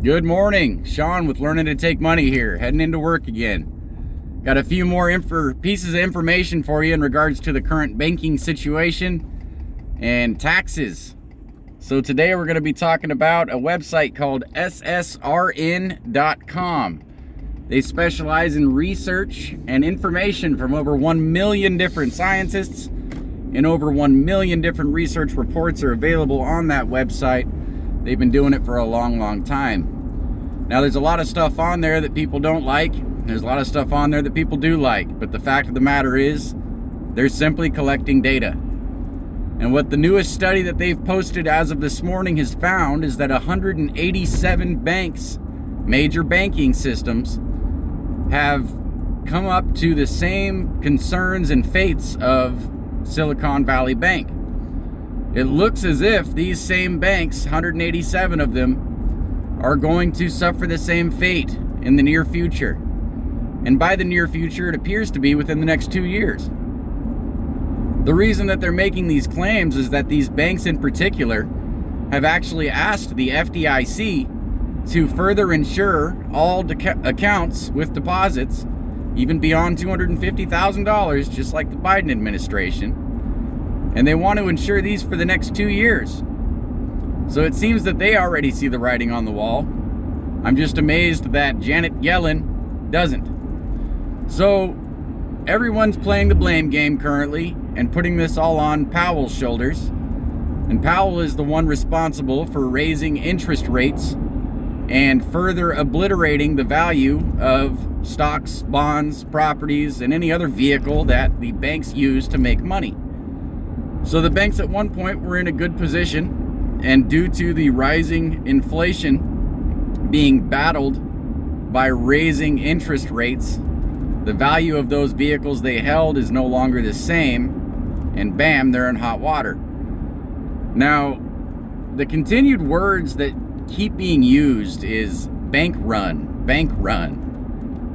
Good morning, Sean with Learning to Take Money here, heading into work again. Got a few more pieces of information for you in regards to the current banking situation and taxes. So today we're going to be talking about a website called ssrn.com. They specialize in research and information from over 1 million different scientists, and over 1 million different research reports are available on that website. They've been doing it for a long time. Now, there's a lot of stuff on there that people don't like. There's a lot of stuff on there that people do like. But the fact of the matter is, they're simply collecting data. And what the newest study that they've posted as of this morning has found is that 187 banks, major banking systems, have come up to the same concerns and fates of Silicon Valley Bank. It looks as if these same banks, 187 of them, are going to suffer the same fate in the near future. And by the near future, it appears to be within the next 2 years. The reason that they're making these claims is that these banks in particular have actually asked the FDIC to further insure all accounts with deposits, even beyond $250,000, just like the Biden administration. And they want to insure these for the next 2 years. So it seems that they already see the writing on the wall. I'm just amazed that Janet Yellen doesn't. So everyone's playing the blame game currently and putting this all on Powell's shoulders. And Powell is the one responsible for raising interest rates and further obliterating the value of stocks, bonds, properties, and any other vehicle that the banks use to make money. So the banks at one point were in a good position, and due to the rising inflation being battled by raising interest rates, the value of those vehicles they held is no longer the same, and bam, they're in hot water. Now, the continued words that keep being used is bank run, bank run.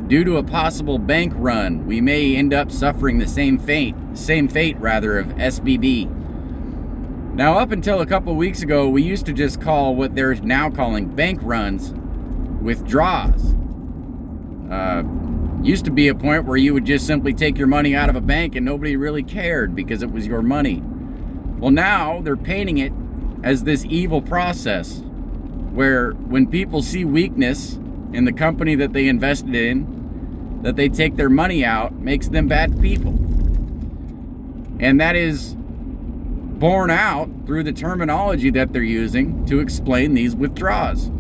Due to a possible bank run, we may end up suffering the same fate of SVB. Now, up until a couple weeks ago, we used to just call what they're now calling bank runs withdrawals. Used to be a point where you would just simply take your money out of a bank and nobody really cared because it was your money. Well, now they're painting it as this evil process where when people see weakness in the company that they invested in, that they take their money out, makes them bad people. And that is borne out through the terminology that they're using to explain these withdrawals.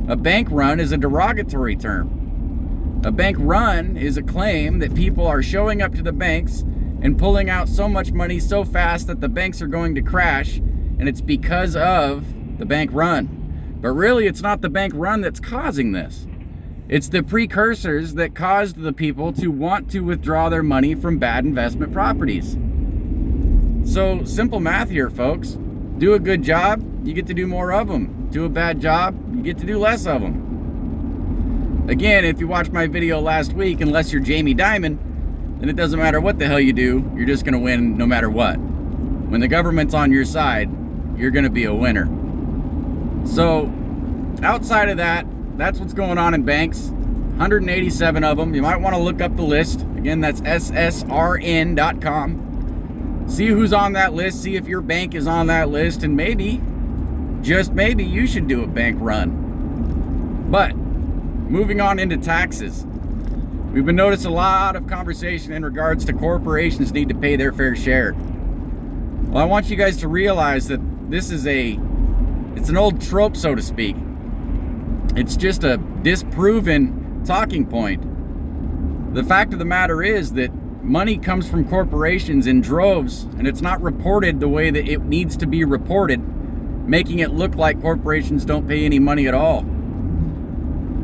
A bank run is a derogatory term. A bank run is a claim that people are showing up to the banks and pulling out so much money so fast that the banks are going to crash, and it's because of the bank run. But really, it's not the bank run that's causing this. It's the precursors that caused the people to want to withdraw their money from bad investment properties. So, simple math here, folks. Do a good job, you get to do more of them. Do a bad job, you get to do less of them. Again, if you watched my video last week, unless you're Jamie Dimon, then it doesn't matter what the hell you do, you're just going to win no matter what. When the government's on your side, you're going to be a winner. So, outside of that, that's what's going on in banks. 187 of them. You might want to look up the list. Again, that's ssrn.com. See who's on that list. See if your bank is on that list. And maybe, just maybe, you should do a bank run. But, moving on into taxes. We've been noticing a lot of conversation in regards to corporations need to pay their fair share. Well, I want you guys to realize that this is it's an old trope, so to speak. It's just a disproven talking point. The fact of the matter is that money comes from corporations in droves, and it's not reported the way that it needs to be reported, making it look like corporations don't pay any money at all.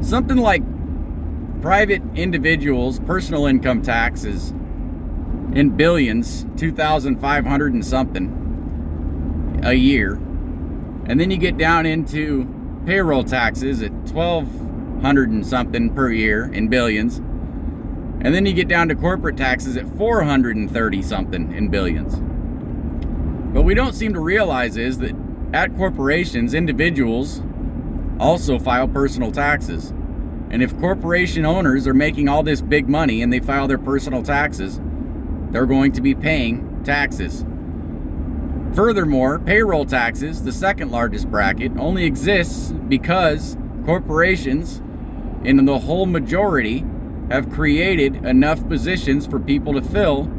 Something like private individuals' personal income taxes in billions, 2,500 and something a year. And then you get down into payroll taxes at 1,200 and something per year in billions. And then you get down to corporate taxes at 430 something in billions. What we don't seem to realize is that at corporations, individuals also file personal taxes. And if corporation owners are making all this big money and they file their personal taxes, they're going to be paying taxes. Furthermore, payroll taxes, the second largest bracket, only exists because corporations, in the whole majority, have created enough positions for people to fill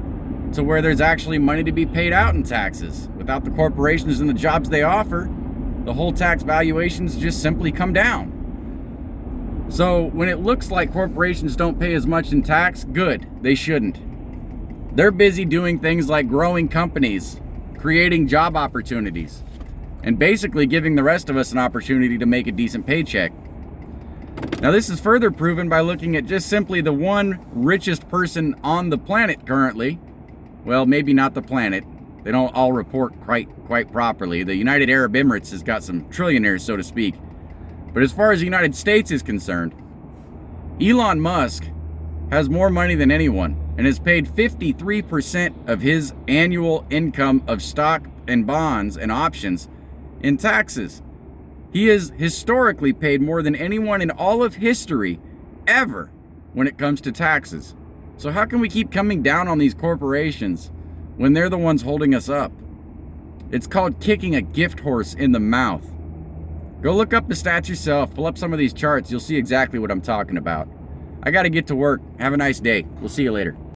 to where there's actually money to be paid out in taxes. Without the corporations and the jobs they offer, the whole tax valuations just simply come down. So when it looks like corporations don't pay as much in tax, good, they shouldn't. They're busy doing things like growing companies, creating job opportunities, and basically giving the rest of us an opportunity to make a decent paycheck. Now, this is further proven by looking at just simply the one richest person on the planet currently. Well, maybe not the planet. They don't all report quite properly. The United Arab Emirates has got some trillionaires, so to speak. But as far as the United States is concerned, Elon Musk has more money than anyone and has paid 53% of his annual income of stock and bonds and options in taxes. He has historically paid more than anyone in all of history ever when it comes to taxes. So how can we keep coming down on these corporations when they're the ones holding us up? It's called kicking a gift horse in the mouth. Go look up the stats yourself, pull up some of these charts, you'll see exactly what I'm talking about. I gotta get to work. Have a nice day. We'll see you later.